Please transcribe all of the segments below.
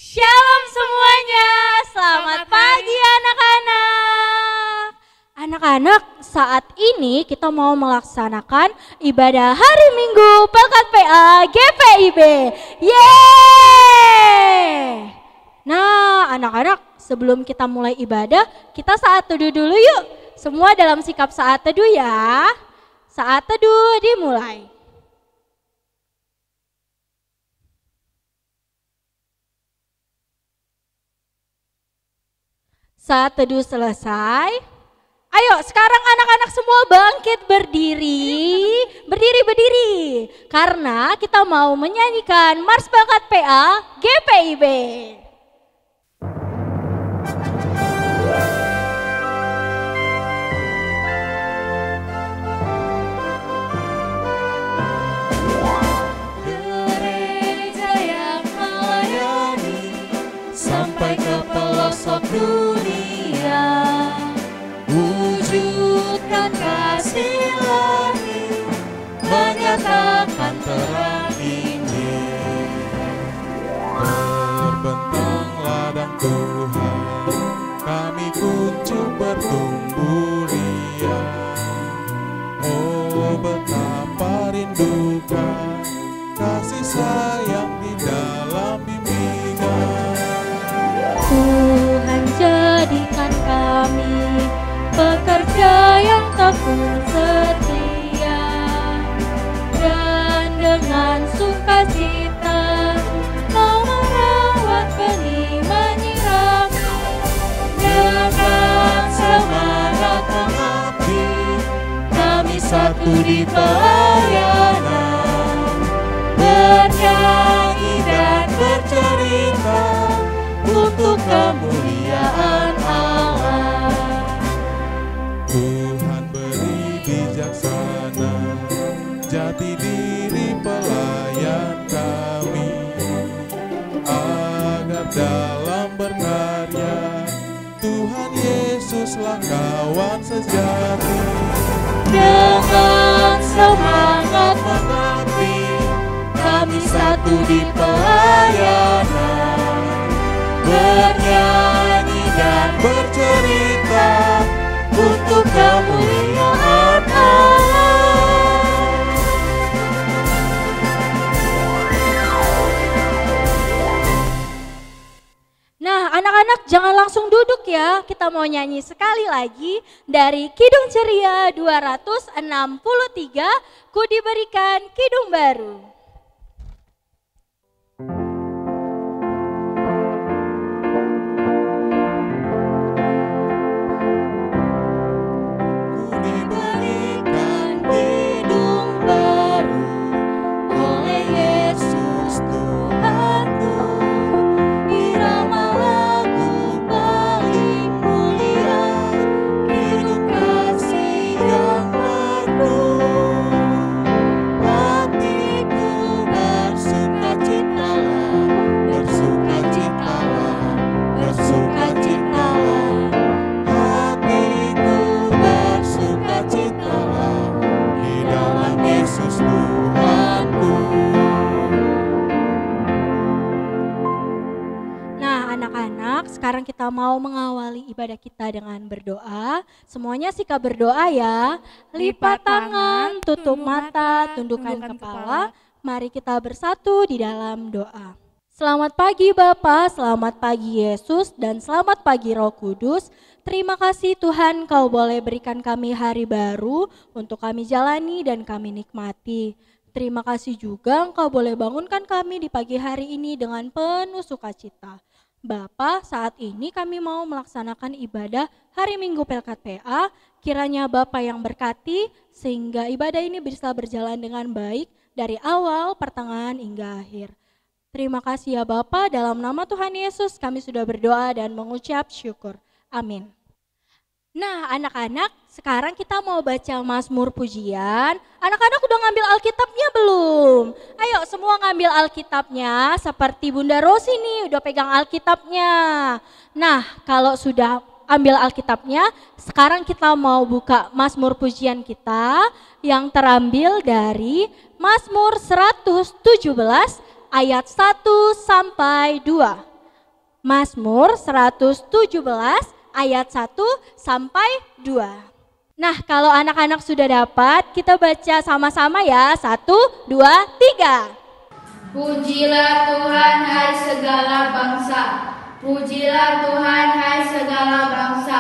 Shalom semuanya, selamat pagi anak-anak. Anak-anak, saat ini kita mau melaksanakan ibadah hari Minggu Pelkat PA GPIB. Yeay! Nah anak-anak, sebelum kita mulai ibadah, kita saat teduh dulu yuk. Semua dalam sikap saat teduh ya. Saat teduh dimulai. Saat teduh selesai, ayo sekarang anak-anak semua bangkit berdiri. Karena kita mau menyanyikan Mars Bakat PA GPIB. Gereja yang melayani sampai ke pelosok dunia, wujudkan kasih ilahi, menyatakan terang Injil. Terbentang ladang Tuhan, kami kunjung bertumbuh riang. Oh betapa rindukan kasih sayang di dalam bimbingan. Tuhan jadikan kami pekerja yang tekun setia, dan dengan sukacita mau merawat benih menyirami. Dengan semangat mengabdi, kami satu di pelayanan, bernyanyi dan bercerita untuk kemuliaan Allah. Tuhan beri bijaksana jati diri pelayan kami, agar dalam berkarya Tuhan Yesuslah kawan sejati. Dengan semangat mengabdi, kami satu di pelayanan, bernyanyi dan bercerita untuk kemuliaan Allah. Nah anak-anak jangan langsung duduk ya, kita mau nyanyi sekali lagi dari Kidung Ceria 263, Ku Diberikan Kidung Baru. Ku diberikan hidung baru oleh Yesus Tuhanku, irama lagu paling mulia, hidung kasih yang merdu. Hatiku bersukacitalah, bersukacitalah, bersukacitalah. Hatiku bersukacitalah di dalam Yesus Tuhanku. Nah anak-anak, sekarang kita mau mengawali ibadah kita dengan berdoa. Semuanya sikap berdoa ya. Lipat tangan, tutup mata, tundukkan kepala. Mari kita bersatu di dalam doa. Selamat pagi Bapa, selamat pagi Yesus, dan selamat pagi Roh Kudus. Terima kasih Tuhan Kau boleh berikan kami hari baru untuk kami jalani dan kami nikmati. Terima kasih juga Engkau boleh bangunkan kami di pagi hari ini dengan penuh sukacita. Bapa, saat ini kami mau melaksanakan ibadah hari Minggu Pelkat PA. Kiranya Bapa yang berkati sehingga ibadah ini bisa berjalan dengan baik dari awal, pertengahan hingga akhir. Terima kasih ya Bapa, dalam nama Tuhan Yesus kami sudah berdoa dan mengucap syukur. Amin. Nah anak-anak, sekarang kita mau baca Mazmur Pujian. Anak-anak udah ngambil Alkitabnya belum? Ayo semua ngambil Alkitabnya, seperti Bunda Rosi nih udah pegang Alkitabnya. Nah kalau sudah ambil Alkitabnya, sekarang kita mau buka Mazmur Pujian kita yang terambil dari Mazmur 117 ayat 1 sampai 2. Mazmur 117 ayat 1 sampai 2. Nah, kalau anak-anak sudah dapat, kita baca sama-sama ya. 1, 2, 3. Pujilah Tuhan hai segala bangsa, pujilah Tuhan hai segala bangsa.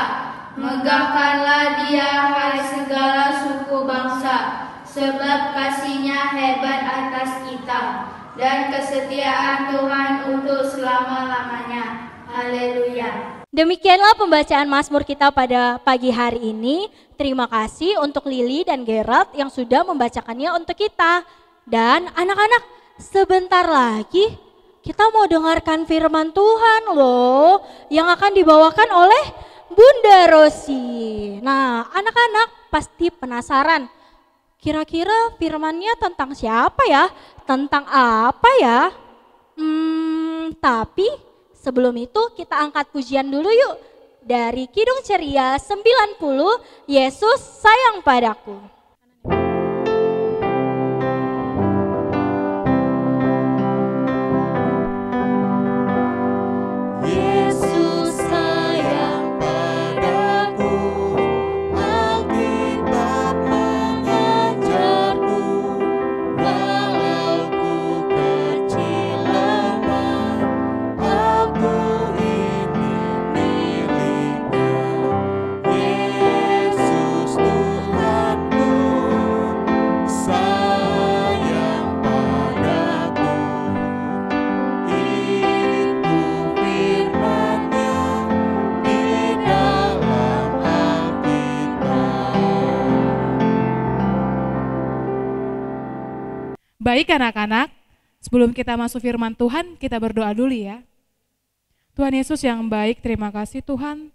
Megahkanlah Dia hai segala suku bangsa, sebab kasih-Nya hebat atas kita dan kesetiaan Tuhan untuk selama-lamanya. Haleluya. Demikianlah pembacaan Mazmur kita pada pagi hari ini. Terima kasih untuk Lili dan Gerald yang sudah membacakannya untuk kita. Dan anak-anak, sebentar lagi kita mau dengarkan firman Tuhan loh, yang akan dibawakan oleh Bunda Rosi. Nah, anak-anak pasti penasaran, kira-kira firmannya tentang siapa ya? Tentang apa ya? Tapi sebelum itu kita angkat pujian dulu yuk. Dari Kidung Ceria 90, Yesus sayang padaku. Yesus sayang padaku, Alkitab mengajarku, walau ku kecil lemah, aku ini miliknya. Yesus Tuhanku, sayang padaku. Itu firman-Nya di dalam Alkitab. Baik anak-anak, sebelum kita masuk firman Tuhan, kita berdoa dulu ya. Tuhan Yesus yang baik, terima kasih Tuhan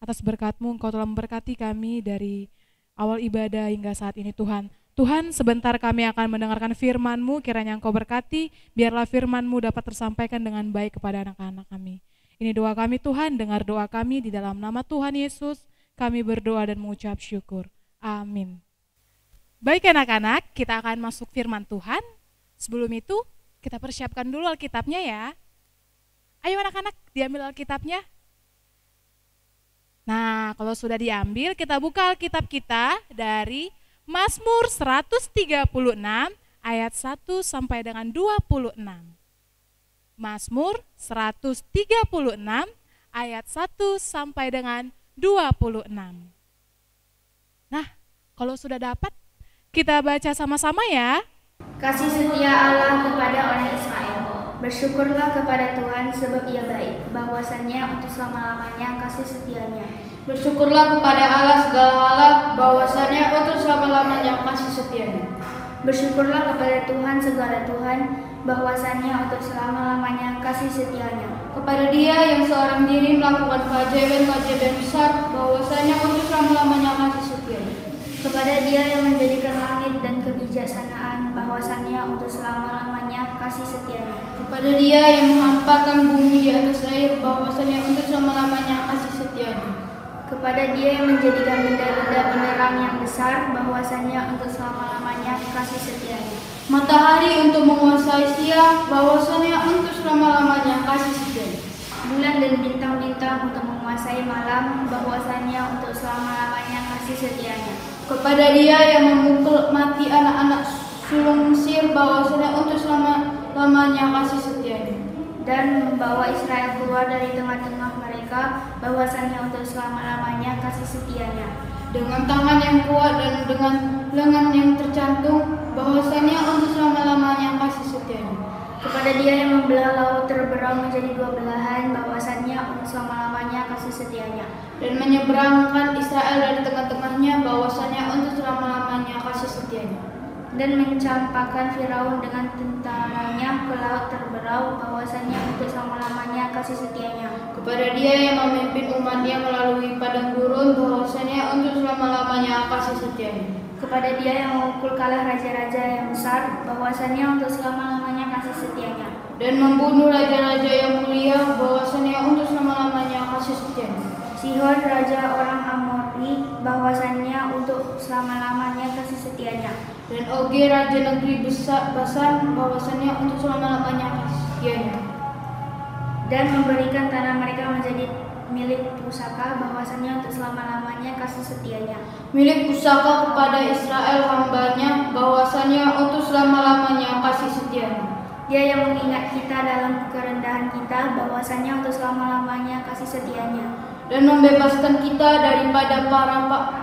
atas berkat-Mu, Engkau telah memberkati kami dari awal ibadah hingga saat ini Tuhan. Tuhan, sebentar kami akan mendengarkan firman-Mu, kiranya Engkau berkati, biarlah firman-Mu dapat tersampaikan dengan baik kepada anak-anak kami. Ini doa kami Tuhan, dengar doa kami di dalam nama Tuhan Yesus, kami berdoa dan mengucap syukur. Amin. Baik anak-anak, kita akan masuk firman Tuhan. Sebelum itu, kita persiapkan dulu Alkitabnya ya. Ayo anak-anak, diambil Alkitabnya. Nah, kalau sudah diambil, kita buka Alkitab kita dari Mazmur 136 ayat 1 sampai dengan 26. Mazmur 136 ayat 1 sampai dengan 26. Nah, kalau sudah dapat, kita baca sama-sama ya. Kasih setia Allah kepada orang Israel. Bersyukurlah kepada Tuhan sebab Ia baik, bahwasannya untuk selama-lamanya kasih setianya. Bersyukurlah kepada Allah segala hala, bahwasannya untuk selama-lamanya kasih setianya. Bersyukurlah kepada Tuhan segala Tuhan, bahwasannya untuk selama-lamanya kasih setianya. Kepada Dia yang seorang diri melakukan keajaiban-keajaiban besar, bahwasannya untuk selama-lamanya kasih setianya. Kepada Dia yang menjadikan langit dan kebijaksanaan, bahwasannya untuk selama-lamanya kasih setianya. Kepada Dia yang menghampakan bumi di atas air, bahwasannya untuk selama-lamanya kasih setianya. Kepada Dia yang menjadikan benda-benda penerang yang besar, bahwasannya untuk selama-lamanya kasih setianya. Matahari untuk menguasai siang, bahwasannya untuk selama-lamanya kasih setianya. Bulan dan bintang-bintang untuk menguasai malam, bahwasannya untuk selama-lamanya kasih setianya. Kepada Dia yang memukul mati anak-anak sulung Mesir, bahwasannya untuk selama-lamanya kasih setianya. Dan membawa Israel keluar dari tengah-tengah mereka, bahwasannya untuk selama-lamanya kasih setianya. Dengan tangan yang kuat dan dengan lengan yang tercantum, bahwasannya untuk selama-lamanya kasih setianya. Kepada Dia yang membelah laut terbelah menjadi dua belahan, bahwasannya untuk selama-lamanya kasih setianya. Dan menyeberangkan Israel dari tengah-tengahnya, bahwasannya untuk selama-lamanya kasih setianya. Dan mencampakkan Firaun dengan tentaranya ke laut terbelah, bahwasannya untuk selama-lamanya kasih setianya. Kepada Dia yang memimpin umat-Nya melalui padang gurun, bahwasannya untuk selama-lamanya kasih setianya. Kepada Dia yang memukul kalah raja-raja yang besar, bahwasannya untuk selama-lamanya kasih setianya. Dan membunuh raja-raja yang mulia, bahwasannya untuk selama-lamanya kasih setianya. Sihon raja orang Amori, bahwasannya untuk selama-lamanya kasih setianya. Dan Oge raja negeri Basan, bahwasannya untuk selama-lamanya kasih setianya. dan memberikan tanah mereka menjadi milik pusaka, bahwasanya untuk selama-lamanya kasih setianya. Milik pusaka kepada Israel hambanya, bahwasanya untuk selama-lamanya kasih setianya. Dia yang mengingat kita dalam kerendahan kita, bahwasanya untuk selama-lamanya kasih setianya. Dan membebaskan kita daripada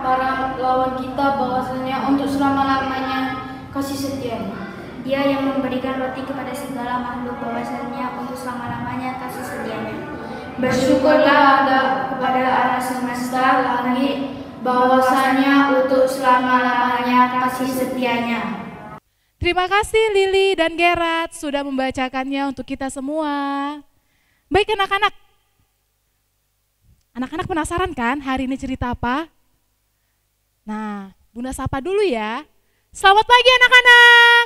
para lawan kita, bahwasanya untuk selama-lamanya kasih setianya. Dia yang memberikan roti kepada segala makhluk, bahwasanya untuk selama-lamanya kasih setianya. Bersyukurlah kepada Allah semesta langit, bahwasanya untuk selama-lamanya kasih setianya. Terima kasih Lili dan Gerat sudah membacakannya untuk kita semua. Baik anak-anak. Anak-anak penasaran kan hari ini cerita apa? Nah, Bunda sapa dulu ya. Selamat pagi anak-anak.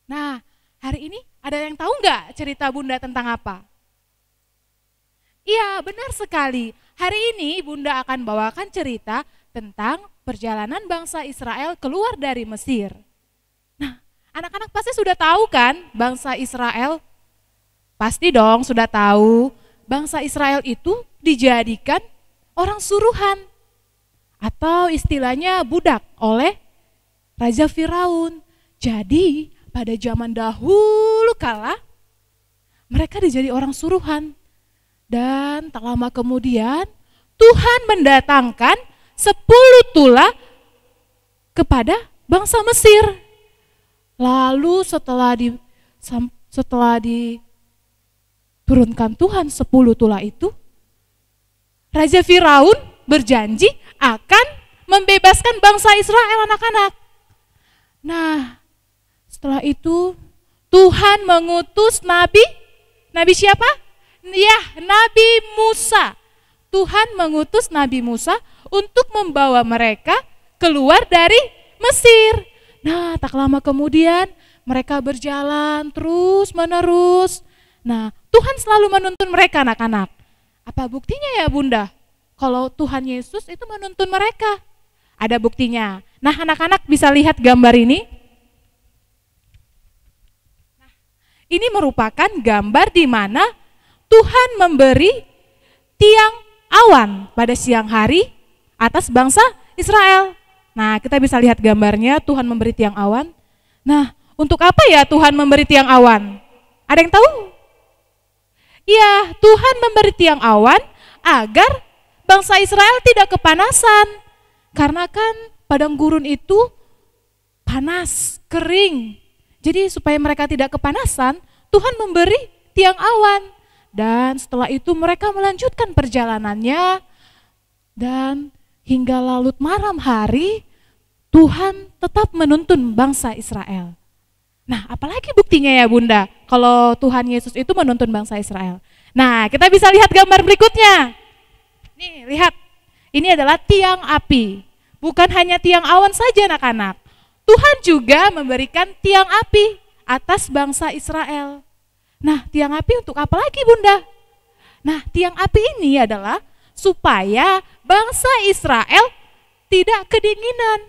Nah, hari ini ada yang tahu nggak cerita Bunda tentang apa? Iya, benar sekali. Hari ini Bunda akan bawakan cerita tentang perjalanan bangsa Israel keluar dari Mesir. Nah, anak-anak pasti sudah tahu kan bangsa Israel? Pasti dong sudah tahu. Bangsa Israel itu dijadikan orang suruhan atau istilahnya budak oleh Raja Firaun. Jadi pada zaman dahulu kala mereka dijadi orang suruhan. Dan tak lama kemudian Tuhan mendatangkan 10 tula kepada bangsa Mesir. Lalu setelah diturunkan Tuhan 10 tula itu, Raja Firaun berjanji akan membebaskan bangsa Israel anak-anak. Nah, setelah itu Tuhan mengutus nabi siapa? Ya, Nabi Musa. Tuhan mengutus Nabi Musa untuk membawa mereka keluar dari Mesir. Nah, tak lama kemudian mereka berjalan terus menerus. Nah, Tuhan selalu menuntun mereka anak-anak. Apa buktinya ya Bunda? Kalau Tuhan Yesus itu menuntun mereka. Ada buktinya. Nah, anak-anak bisa lihat gambar ini. Nah, ini merupakan gambar di mana Tuhan memberi tiang awan pada siang hari atas bangsa Israel. Nah, kita bisa lihat gambarnya, Tuhan memberi tiang awan. Nah, untuk apa ya Tuhan memberi tiang awan? Ada yang tahu? Iya, Tuhan memberi tiang awan agar bangsa Israel tidak kepanasan. Karena kan padang gurun itu panas, kering. Jadi supaya mereka tidak kepanasan, Tuhan memberi tiang awan. Dan setelah itu mereka melanjutkan perjalanannya. Dan hingga larut malam hari, Tuhan tetap menuntun bangsa Israel. Nah, apalagi buktinya ya Bunda, kalau Tuhan Yesus itu menuntun bangsa Israel. Nah, kita bisa lihat gambar berikutnya. Nih, lihat. Ini adalah tiang api. Bukan hanya tiang awan saja anak-anak. Tuhan juga memberikan tiang api atas bangsa Israel. Nah, tiang api untuk apa lagi Bunda? Nah, tiang api ini adalah supaya bangsa Israel tidak kedinginan.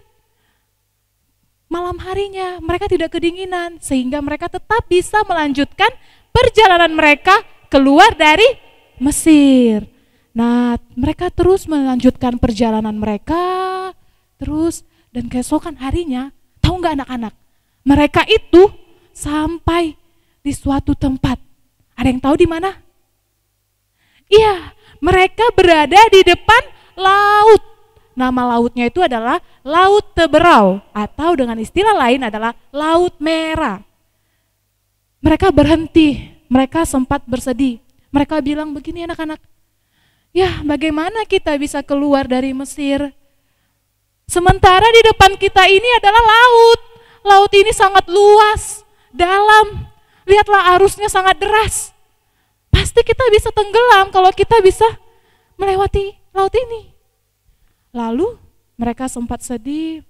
Malam harinya mereka tidak kedinginan sehingga mereka tetap bisa melanjutkan perjalanan mereka keluar dari Mesir. Nah, mereka terus melanjutkan perjalanan mereka terus dan keesokan harinya, tahu nggak anak-anak? Mereka itu sampai di suatu tempat. Ada yang tahu di mana? Iya, mereka berada di depan laut. Nama lautnya itu adalah Laut Teberau atau dengan istilah lain adalah Laut Merah. Mereka berhenti, mereka sempat bersedih. Mereka bilang begini anak-anak, ya bagaimana kita bisa keluar dari Mesir? Sementara di depan kita ini adalah laut. Laut ini sangat luas, dalam. Lihatlah arusnya sangat deras. Pasti kita bisa tenggelam kalau kita bisa melewati laut ini. Lalu mereka sempat sedih,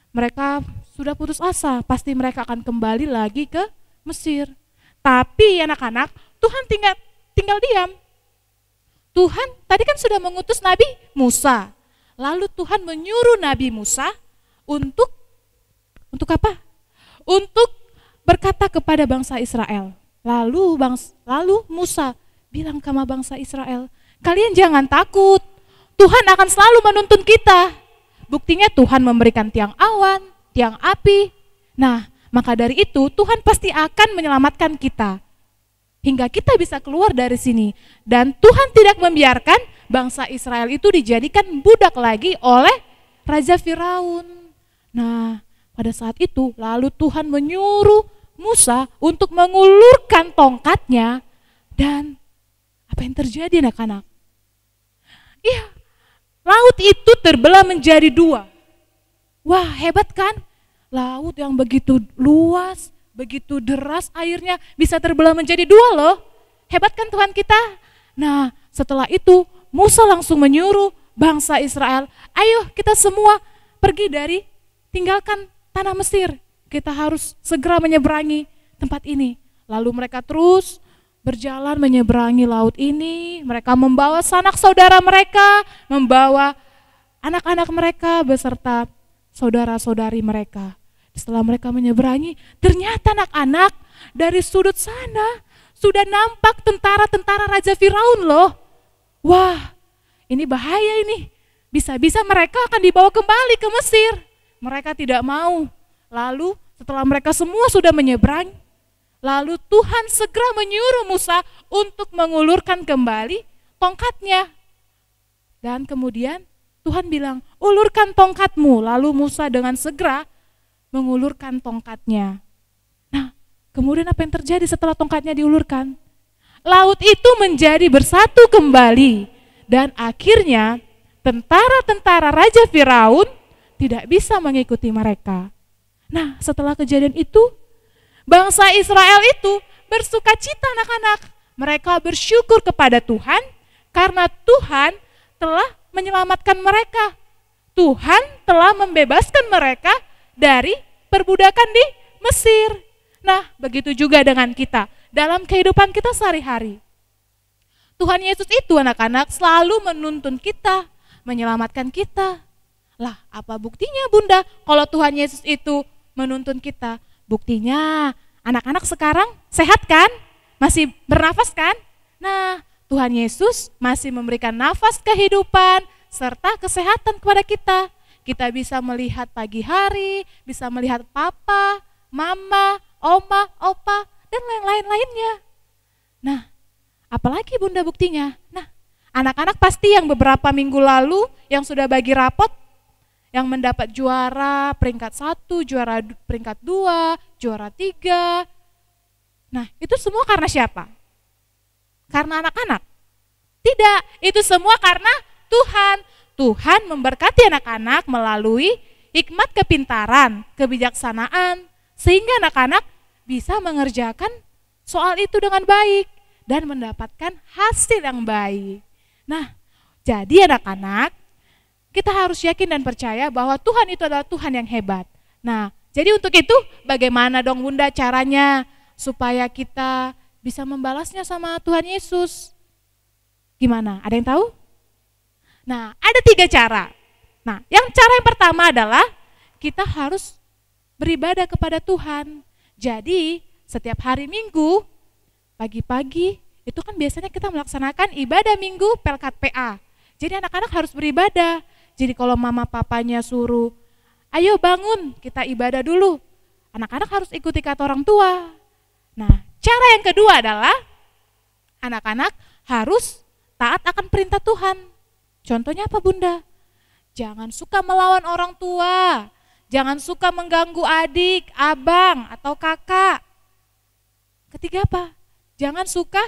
mereka sudah putus asa, pasti mereka akan kembali lagi ke Mesir. Tapi anak-anak, Tuhan tinggal diam. Tuhan tadi kan sudah mengutus Nabi Musa. Lalu Tuhan menyuruh Nabi Musa untuk apa? Untuk berkata kepada bangsa Israel. Lalu Musa bilang sama bangsa Israel, kalian jangan takut, Tuhan akan selalu menuntun kita. Buktinya Tuhan memberikan tiang awan, tiang api. Nah, maka dari itu Tuhan pasti akan menyelamatkan kita hingga kita bisa keluar dari sini. Dan Tuhan tidak membiarkan bangsa Israel itu dijadikan budak lagi oleh Raja Firaun. Nah, pada saat itu lalu Tuhan menyuruh Musa untuk mengulurkan tongkatnya, dan apa yang terjadi anak-anak? Iya, laut itu terbelah menjadi dua. Wah, hebat kan? Laut yang begitu luas, begitu deras airnya bisa terbelah menjadi dua loh. Hebat kan Tuhan kita? Nah, setelah itu Musa langsung menyuruh bangsa Israel, ayo kita semua pergi tinggalkan tanah Mesir. Kita harus segera menyeberangi tempat ini. Lalu mereka terus berjalan menyeberangi laut ini. Mereka membawa sanak saudara mereka, membawa anak-anak mereka beserta saudara-saudari mereka. Setelah mereka menyeberangi, ternyata anak-anak dari sudut sana sudah nampak tentara-tentara Raja Firaun loh. Wah, ini bahaya ini. Bisa-bisa mereka akan dibawa kembali ke Mesir. Mereka tidak mau. Lalu setelah mereka semua sudah menyeberang, lalu Tuhan segera menyuruh Musa untuk mengulurkan kembali tongkatnya. Dan kemudian Tuhan bilang, ulurkan tongkatmu. Lalu Musa dengan segera mengulurkan tongkatnya. Nah, kemudian apa yang terjadi setelah tongkatnya diulurkan? Laut itu menjadi bersatu kembali. Dan akhirnya tentara-tentara Raja Firaun tidak bisa mengikuti mereka. Nah, setelah kejadian itu, bangsa Israel itu bersuka cita anak-anak. Mereka bersyukur kepada Tuhan karena Tuhan telah menyelamatkan mereka. Tuhan telah membebaskan mereka dari perbudakan di Mesir. Nah, begitu juga dengan kita dalam kehidupan kita sehari-hari. Tuhan Yesus itu anak-anak selalu menuntun kita, menyelamatkan kita. Lah, apa buktinya Bunda kalau Tuhan Yesus itu menuntun kita? Buktinya anak-anak sekarang sehat kan? Masih bernafas kan? Nah, Tuhan Yesus masih memberikan nafas kehidupan serta kesehatan kepada kita. Kita bisa melihat pagi hari, bisa melihat papa, mama, oma, opa, dan lain-lainnya. Nah, apalagi Bunda buktinya? Nah, anak-anak pasti yang beberapa minggu lalu yang sudah bagi rapot, yang mendapat juara peringkat 1, juara peringkat 2, juara 3. Nah, itu semua karena siapa? Karena anak-anak? Tidak, itu semua karena Tuhan. Tuhan memberkati anak-anak melalui hikmat kepintaran, kebijaksanaan, sehingga anak-anak bisa mengerjakan soal itu dengan baik dan mendapatkan hasil yang baik. Nah, jadi anak-anak, kita harus yakin dan percaya bahwa Tuhan itu adalah Tuhan yang hebat. Nah, jadi untuk itu bagaimana dong Bunda caranya supaya kita bisa membalasnya sama Tuhan Yesus? Gimana? Ada yang tahu? Nah, ada 3 cara. Nah, cara yang pertama adalah kita harus beribadah kepada Tuhan. Jadi, setiap hari Minggu, pagi-pagi, itu kan biasanya kita melaksanakan ibadah Minggu Pelkat PA. Jadi anak-anak harus beribadah. Jadi kalau mama papanya suruh, ayo bangun, kita ibadah dulu. Anak-anak harus ikuti kata orang tua. Nah, cara yang kedua adalah anak-anak harus taat akan perintah Tuhan. Contohnya apa Bunda? Jangan suka melawan orang tua. Jangan suka mengganggu adik, abang, atau kakak. Ketiga apa? Jangan suka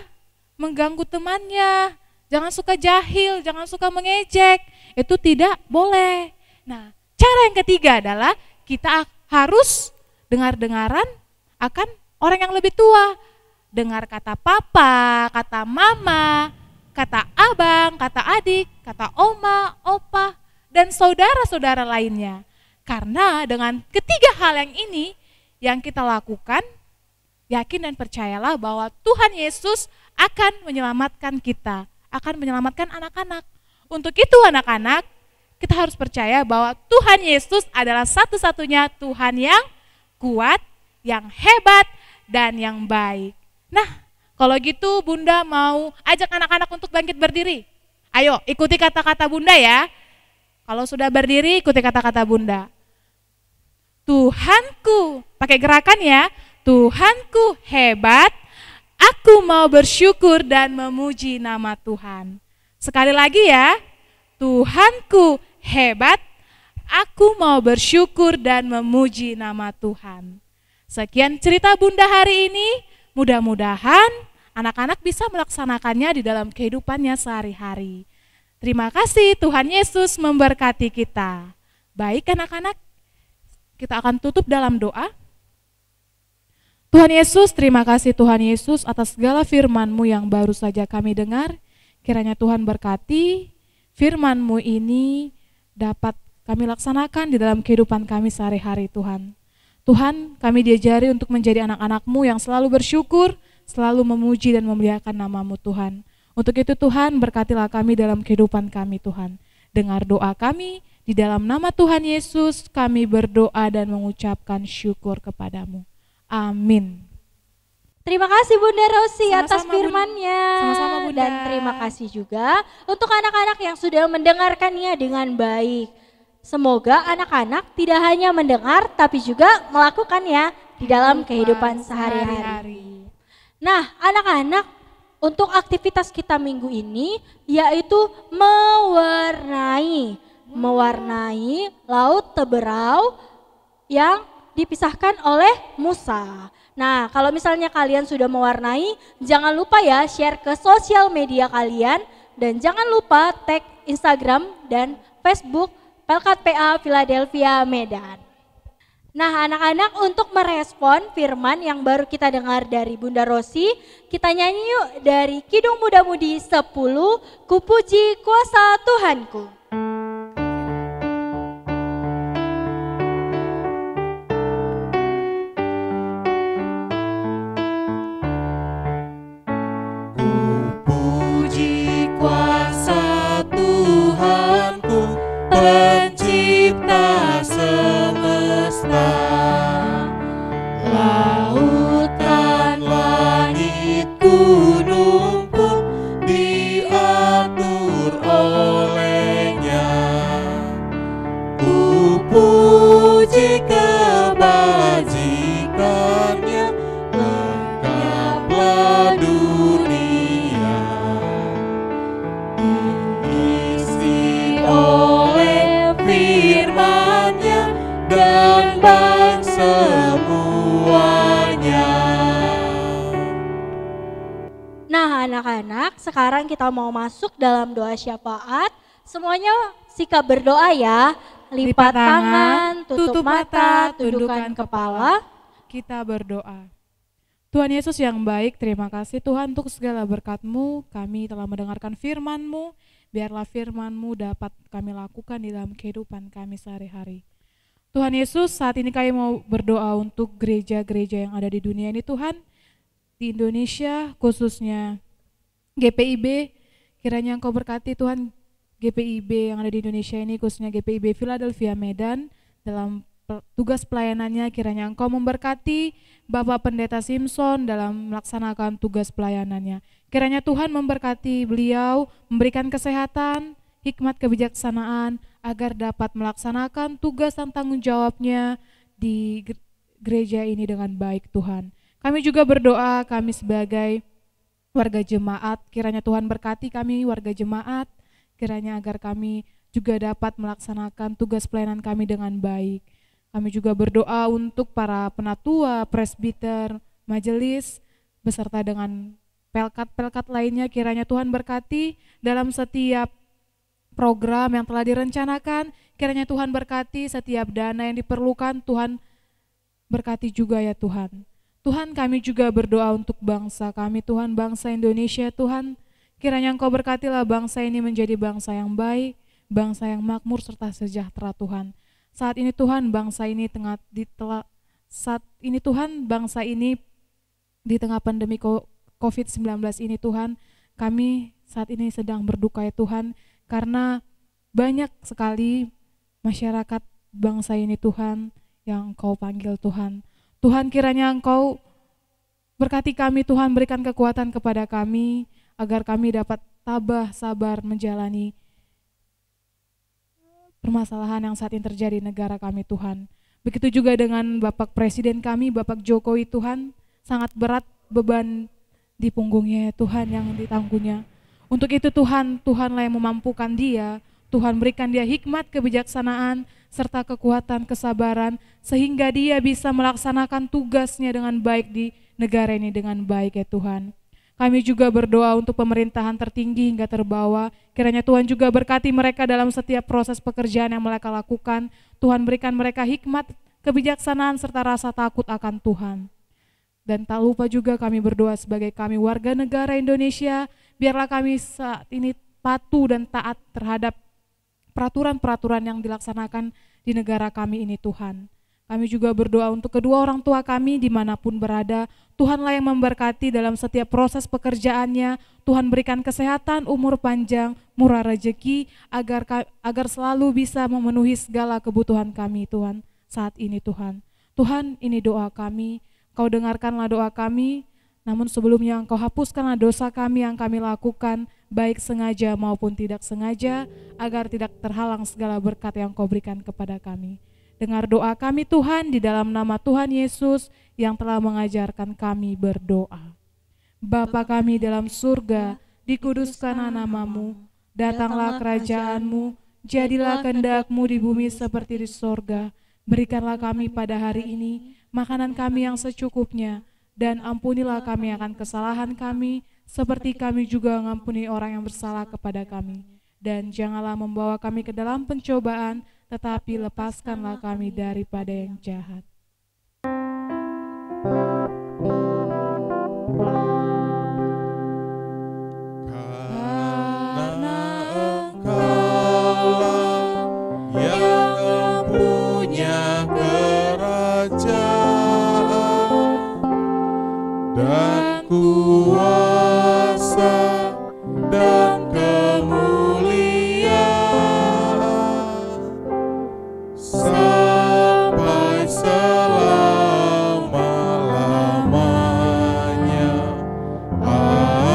mengganggu temannya. Jangan suka jahil, jangan suka mengejek. Itu tidak boleh. Nah, cara yang ketiga adalah kita harus dengar-dengaran akan orang yang lebih tua. Dengar kata papa, kata mama, kata abang, kata adik, kata oma, opa, dan saudara-saudara lainnya. Karena dengan ketiga hal yang ini yang kita lakukan, yakin dan percayalah bahwa Tuhan Yesus akan menyelamatkan kita, akan menyelamatkan anak-anak. Untuk itu anak-anak, kita harus percaya bahwa Tuhan Yesus adalah satu-satunya Tuhan yang kuat, yang hebat, dan yang baik. Nah, kalau gitu Bunda mau ajak anak-anak untuk bangkit berdiri. Ayo, ikuti kata-kata Bunda ya. Kalau sudah berdiri, ikuti kata-kata Bunda. Tuhanku, pakai gerakan ya. Tuhanku hebat, aku mau bersyukur dan memuji nama Tuhan. Sekali lagi ya. Tuhanku hebat, aku mau bersyukur dan memuji nama Tuhan. Sekian cerita Bunda hari ini. Mudah-mudahan anak-anak bisa melaksanakannya di dalam kehidupannya sehari-hari. Terima kasih, Tuhan Yesus memberkati kita. Baik anak-anak, kita akan tutup dalam doa. Tuhan Yesus, terima kasih Tuhan Yesus atas segala firman-Mu yang baru saja kami dengar. Kiranya Tuhan berkati firman-Mu ini dapat kami laksanakan di dalam kehidupan kami sehari-hari Tuhan. Tuhan, kami diajari untuk menjadi anak-anak-Mu yang selalu bersyukur, selalu memuji dan memuliakan nama-Mu Tuhan. Untuk itu Tuhan, berkatilah kami dalam kehidupan kami Tuhan. Dengar doa kami, di dalam nama Tuhan Yesus kami berdoa dan mengucapkan syukur kepadamu. Amin. Terima kasih Bunda Rosi atas Sama-sama, firman-Nya. Sama-sama, Bunda. Dan terima kasih juga untuk anak-anak yang sudah mendengarkannya dengan baik. Semoga anak-anak tidak hanya mendengar tapi juga melakukannya di dalam kehidupan sehari-hari. Nah, anak-anak, untuk aktivitas kita minggu ini yaitu mewarnai laut Teberau yang dipisahkan oleh Musa. Nah, kalau misalnya kalian sudah mewarnai, jangan lupa ya share ke sosial media kalian dan jangan lupa tag Instagram dan Facebook Pelkat PA Philadelphia Medan. Nah, anak-anak, untuk merespon firman yang baru kita dengar dari Bunda Rosi, kita nyanyi yuk dari Kidung Muda-Mudi 10, Kupuji Kuasa Tuhanku. Puji kuasa Tuhanku, pencipta semesta. Lautan, langit, gunung pun diatur olehnya. Ku puji kebajikannya, lengkaplah dunia. Diisi oleh firman-Nya dan baik semuanya. Nah, anak-anak, sekarang kita mau masuk dalam doa syafaat. Semuanya sikap berdoa ya. Lipat tangan, tutup mata, tundukkan kepala. Kita berdoa. Tuhan Yesus yang baik, terima kasih Tuhan untuk segala berkat-Mu. Kami telah mendengarkan firman-Mu. Biarlah firman-Mu dapat kami lakukan di dalam kehidupan kami sehari-hari. Tuhan Yesus, saat ini kami mau berdoa untuk gereja-gereja yang ada di dunia ini Tuhan. Di Indonesia khususnya GPIB, kiranya Engkau berkati Tuhan GPIB yang ada di Indonesia ini, khususnya GPIB Philadelphia Medan, dalam tugas pelayanannya kiranya Engkau memberkati Bapak Pendeta Simpson dalam melaksanakan tugas pelayanannya. Kiranya Tuhan memberkati beliau, memberikan kesehatan, hikmat kebijaksanaan, agar dapat melaksanakan tugas dan tanggung jawabnya di gereja ini dengan baik Tuhan. Kami juga berdoa, kami sebagai warga jemaat, kiranya Tuhan berkati kami warga jemaat, kiranya agar kami juga dapat melaksanakan tugas pelayanan kami dengan baik. Kami juga berdoa untuk para penatua, presbiter, majelis, beserta dengan pelkat-pelkat lainnya, kiranya Tuhan berkati dalam setiap program yang telah direncanakan, kiranya Tuhan berkati setiap dana yang diperlukan, Tuhan berkati juga ya Tuhan. Tuhan, kami juga berdoa untuk bangsa kami Tuhan, bangsa Indonesia Tuhan, kiranya Engkau berkatilah bangsa ini menjadi bangsa yang baik, bangsa yang makmur serta sejahtera Tuhan. Saat ini Tuhan, bangsa ini bangsa ini di tengah pandemi COVID-19 ini Tuhan, kami saat ini sedang berduka ya Tuhan, karena banyak sekali masyarakat bangsa ini Tuhan yang Engkau panggil Tuhan. Tuhan, kiranya Engkau Berkati kami Tuhan, berikan kekuatan kepada kami agar kami dapat tabah, sabar menjalani permasalahan yang saat ini terjadi di negara kami Tuhan. Begitu juga dengan Bapak Presiden kami, Bapak Jokowi Tuhan, sangat berat beban di punggungnya Tuhan yang ditanggungnya. Untuk itu Tuhan, Tuhanlah yang memampukan dia, Tuhan berikan dia hikmat, kebijaksanaan, serta kekuatan, kesabaran, sehingga dia bisa melaksanakan tugasnya dengan baik di negara ini dengan baik ya Tuhan. Kami juga berdoa untuk pemerintahan tertinggi hingga terbawah, kiranya Tuhan juga berkati mereka dalam setiap proses pekerjaan yang mereka lakukan. Tuhan berikan mereka hikmat, kebijaksanaan, serta rasa takut akan Tuhan. Dan tak lupa juga kami berdoa sebagai kami warga negara Indonesia, biarlah kami saat ini patuh dan taat terhadap peraturan-peraturan yang dilaksanakan di negara kami ini Tuhan. Kami juga berdoa untuk kedua orang tua kami dimanapun berada. Tuhanlah yang memberkati dalam setiap proses pekerjaannya. Tuhan berikan kesehatan, umur panjang, murah rezeki, agar selalu bisa memenuhi segala kebutuhan kami Tuhan saat ini Tuhan. Tuhan, ini doa kami, Kau dengarkanlah doa kami, namun sebelumnya Engkau hapuskanlah dosa kami yang kami lakukan, baik sengaja maupun tidak sengaja, agar tidak terhalang segala berkat yang Kau berikan kepada kami. Dengar doa kami Tuhan, di dalam nama Tuhan Yesus yang telah mengajarkan kami berdoa. Bapa kami dalam surga, dikuduskanlah nama-Mu, datanglah kerajaan-Mu, jadilah kehendak-Mu di bumi seperti di surga. Berikanlah kami pada hari ini makanan kami yang secukupnya, dan ampunilah kami akan kesalahan kami, seperti kami juga mengampuni orang yang bersalah kepada kami. Dan janganlah membawa kami ke dalam pencobaan, tetapi lepaskanlah kami daripada yang jahat. Karena Engkaulah yang punya kerajaan dan kuasa dan kemuliaan sampai selama-lamanya. Amin.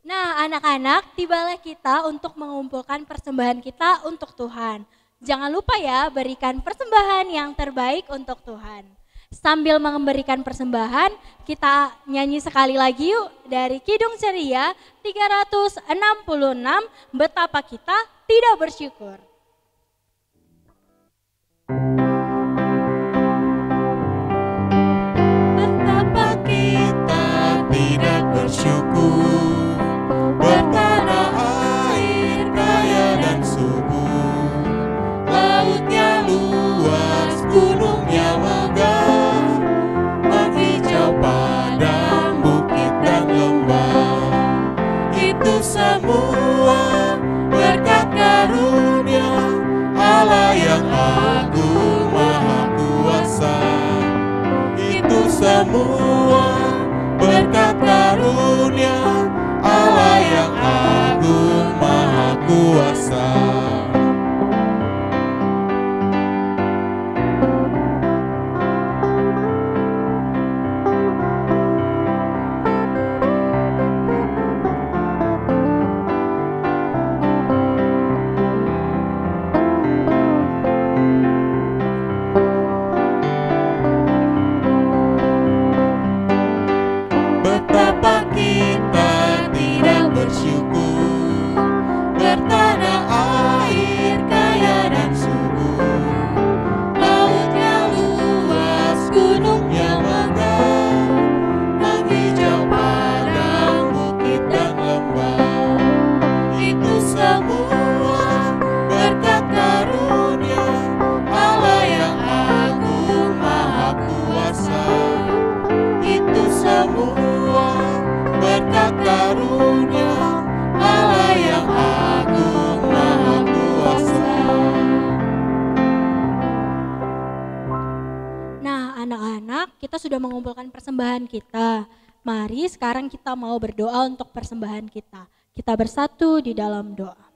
Nah, anak-anak, tibalah kita untuk mengumpulkan persembahan kita untuk Tuhan. Jangan lupa ya, berikan persembahan yang terbaik untuk Tuhan. Sambil memberikan persembahan, kita nyanyi sekali lagi yuk dari Kidung Ceria 366, Betapa Kita Tidak Bersyukur. Betapa kita tidak bersyukur, bertanah air kaya dan subur, lautnya luas, gunungnya megah, menghijau padang, bukit dan lembah. Itu semua berkat karunia Allah yang agung maha kuasa. Itu semua berkat karunia Allah yang agung maha kuasa. Betapa kita tidak bersyukur, bertanah air kaya dan subur, lautnya luas, gunungnya megah, menghijau padang, bukit dan lembah. Itu semua berkat karunia Allah yang agung maha kuasa. Itu semua berkat karunia Allah yang agung maha kuasa. Nah, anak-anak, kita sudah mengumpulkan persembahan kita. Mari sekarang kita mau berdoa untuk persembahan kita. Kita bersatu di dalam doa.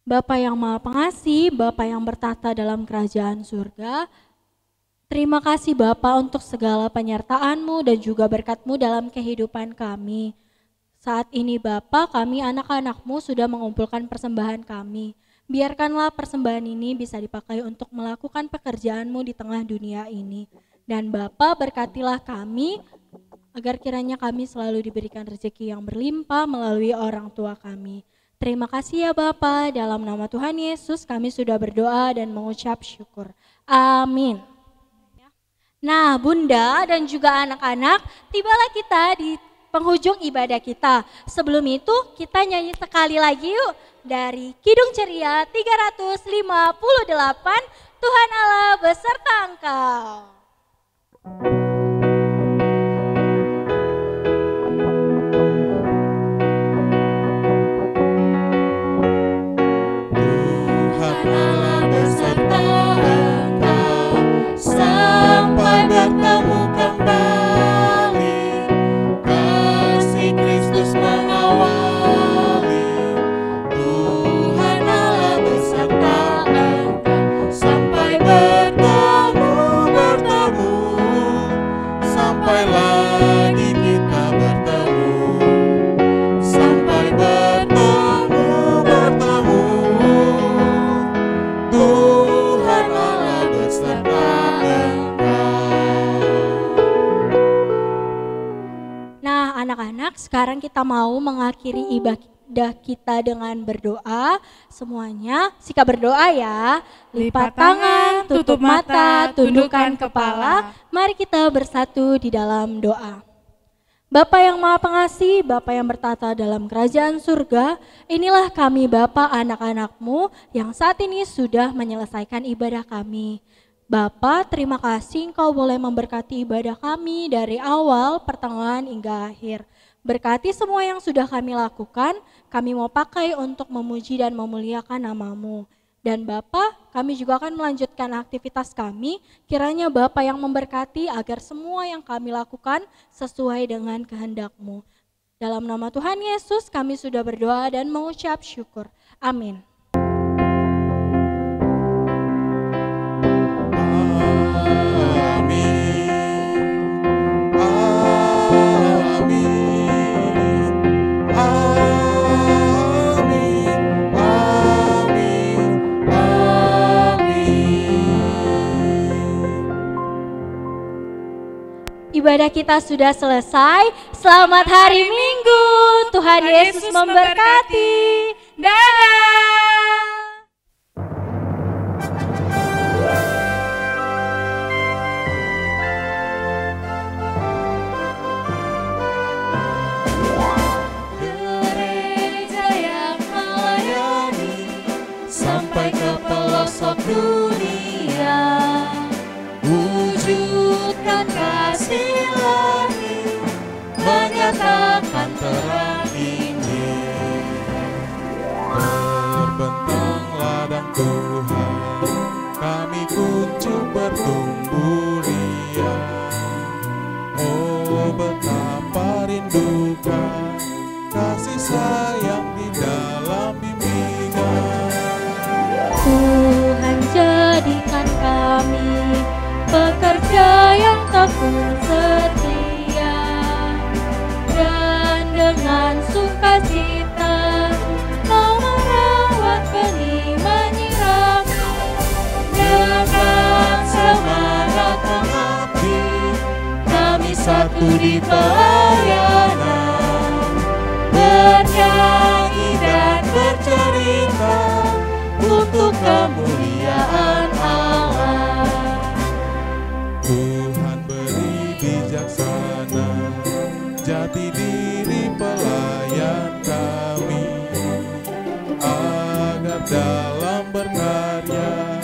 Bapa yang Maha Pengasih, Bapa yang bertahta dalam kerajaan surga, terima kasih Bapa untuk segala penyertaan-Mu dan juga berkat-Mu dalam kehidupan kami. Saat ini Bapa, kami anak-anak-Mu sudah mengumpulkan persembahan kami. Biarkanlah persembahan ini bisa dipakai untuk melakukan pekerjaan-Mu di tengah dunia ini. Dan Bapa, berkatilah kami agar kiranya kami selalu diberikan rezeki yang berlimpah melalui orang tua kami. Terima kasih ya Bapa, dalam nama Tuhan Yesus kami sudah berdoa dan mengucap syukur. Amin. Nah Bunda dan juga anak-anak, tibalah kita di penghujung ibadah kita. Sebelum itu kita nyanyi sekali lagi yuk dari Kidung Ceria 358, Tuhan Allah beserta engkau. Tuhan Allah beserta engkau sampai bertemu kembali. Kasih Kristus mengawali. Tuhan Allah beserta engkau sampai bertemu, sampai lagi kita bertemu, sampai bertemu. Tuhan Allah beserta engkau. Nah anak-anak, sekarang kita mau mengakhiri ibadah kita dengan berdoa. Semuanya sikap berdoa ya. Lipat tangan, tutup mata, tundukkan kepala. Mari kita bersatu di dalam doa. Bapa yang Maha Pengasih, Bapa yang bertata dalam kerajaan surga, inilah kami Bapa anak-anak-Mu yang saat ini sudah menyelesaikan ibadah kami. Bapa, terima kasih Engkau boleh memberkati ibadah kami dari awal, pertengahan hingga akhir. Berkati semua yang sudah kami lakukan, kami mau pakai untuk memuji dan memuliakan nama-Mu. Dan Bapa, kami juga akan melanjutkan aktivitas kami, kiranya Bapa yang memberkati agar semua yang kami lakukan sesuai dengan kehendak-Mu. Dalam nama Tuhan Yesus kami sudah berdoa dan mengucap syukur. Amin. Ibadah kita sudah selesai. Selamat hari Minggu. Tuhan Yesus memberkati. Dadah. Gereja yang melayani sampai ke pelosok dunia, wujudkan kasih ilahi, menyatakan terang Injil. Terbentang ladang Tuhan, kami kunjung bertumbuh riang. Oh betapa rindukan kasih sayang di dalam bimbingan. Tuhan jadikan kami pekerja yang tekun setia, dan dengan sukacita mau merawat benih menyirami. Dengan semangat mengabdi, kami satu di pelayanan, bernyanyi dan bercerita untuk kemuliaan Allah. Tuhan beri bijaksana, jati diri pelayan kami, agar dalam berkarya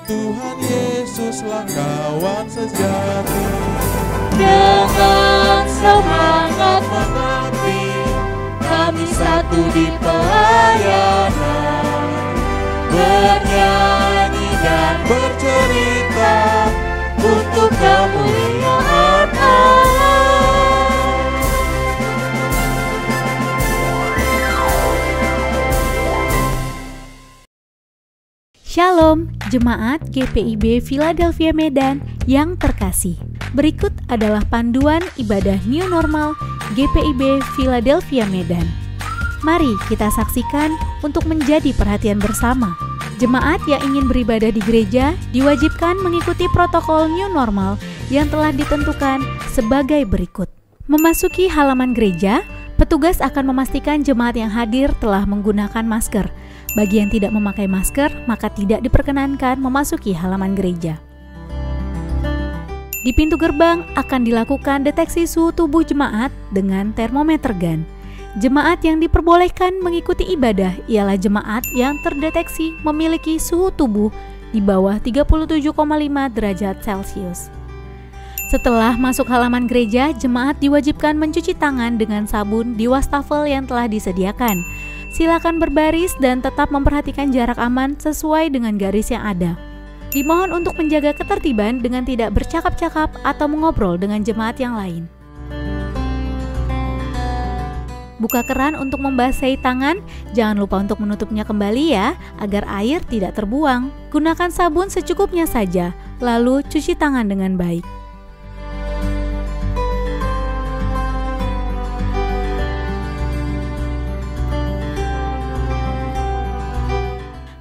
Tuhan Yesuslah kawan sejati. Dengan semangat mengabdi, kami satu di pelayanan, bernyanyi dan bercerita untuk kemuliaan Allah. Jemaat GPIB Philadelphia Medan yang terkasih, berikut adalah panduan ibadah New Normal GPIB Philadelphia Medan. Mari kita saksikan untuk menjadi perhatian bersama. Jemaat yang ingin beribadah di gereja diwajibkan mengikuti protokol New Normal yang telah ditentukan sebagai berikut. Memasuki halaman gereja, petugas akan memastikan jemaat yang hadir telah menggunakan masker. Bagi yang tidak memakai masker, maka tidak diperkenankan memasuki halaman gereja. Di pintu gerbang akan dilakukan deteksi suhu tubuh jemaat dengan termometer gun. Jemaat yang diperbolehkan mengikuti ibadah ialah jemaat yang terdeteksi memiliki suhu tubuh di bawah 37,5 derajat Celcius. Setelah masuk halaman gereja, jemaat diwajibkan mencuci tangan dengan sabun di wastafel yang telah disediakan. Silakan berbaris dan tetap memperhatikan jarak aman sesuai dengan garis yang ada. Dimohon untuk menjaga ketertiban dengan tidak bercakap-cakap atau mengobrol dengan jemaat yang lain. Buka keran untuk membasahi tangan, jangan lupa untuk menutupnya kembali ya, agar air tidak terbuang. Gunakan sabun secukupnya saja, lalu cuci tangan dengan baik.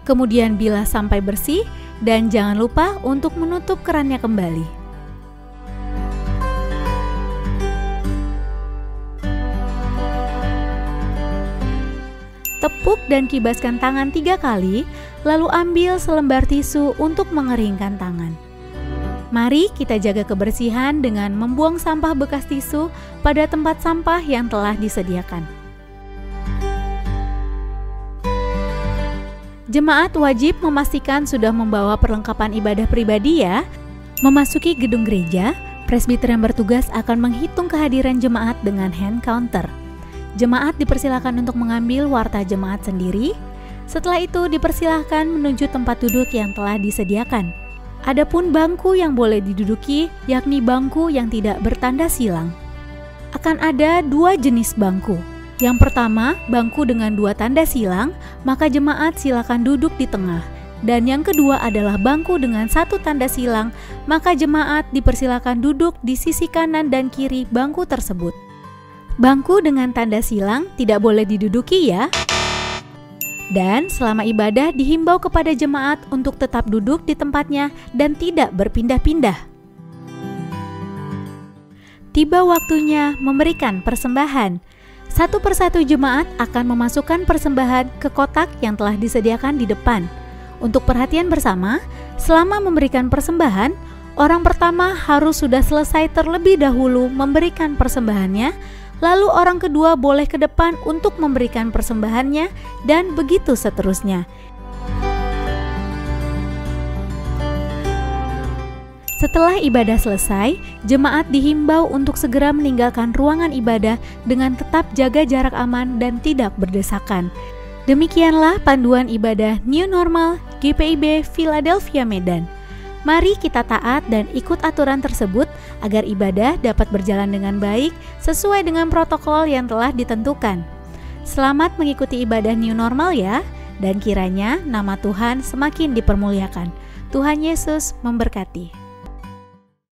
Kemudian bilas sampai bersih dan jangan lupa untuk menutup kerannya kembali. Tepuk dan kibaskan tangan 3 kali, lalu ambil selembar tisu untuk mengeringkan tangan. Mari kita jaga kebersihan dengan membuang sampah bekas tisu pada tempat sampah yang telah disediakan. Jemaat wajib memastikan sudah membawa perlengkapan ibadah pribadi ya. Memasuki gedung gereja, presbiter yang bertugas akan menghitung kehadiran jemaat dengan hand counter. Jemaat dipersilakan untuk mengambil warta jemaat sendiri. Setelah itu dipersilakan menuju tempat duduk yang telah disediakan. Adapun bangku yang boleh diduduki yakni bangku yang tidak bertanda silang. Akan ada 2 jenis bangku. Yang pertama, bangku dengan 2 tanda silang, maka jemaat silakan duduk di tengah. Dan yang kedua adalah bangku dengan 1 tanda silang, maka jemaat dipersilakan duduk di sisi kanan dan kiri bangku tersebut. Bangku dengan tanda silang tidak boleh diduduki ya. Dan selama ibadah dihimbau kepada jemaat untuk tetap duduk di tempatnya dan tidak berpindah-pindah. Tiba waktunya memberikan persembahan. Satu persatu jemaat akan memasukkan persembahan ke kotak yang telah disediakan di depan. Untuk perhatian bersama, selama memberikan persembahan, orang pertama harus sudah selesai terlebih dahulu memberikan persembahannya, lalu orang kedua boleh ke depan untuk memberikan persembahannya, dan begitu seterusnya. Setelah ibadah selesai, jemaat dihimbau untuk segera meninggalkan ruangan ibadah dengan tetap jaga jarak aman dan tidak berdesakan. Demikianlah panduan ibadah New Normal GPIB Philadelphia Medan. Mari kita taat dan ikut aturan tersebut agar ibadah dapat berjalan dengan baik sesuai dengan protokol yang telah ditentukan. Selamat mengikuti ibadah New Normal ya, dan kiranya nama Tuhan semakin dipermuliakan. Tuhan Yesus memberkati.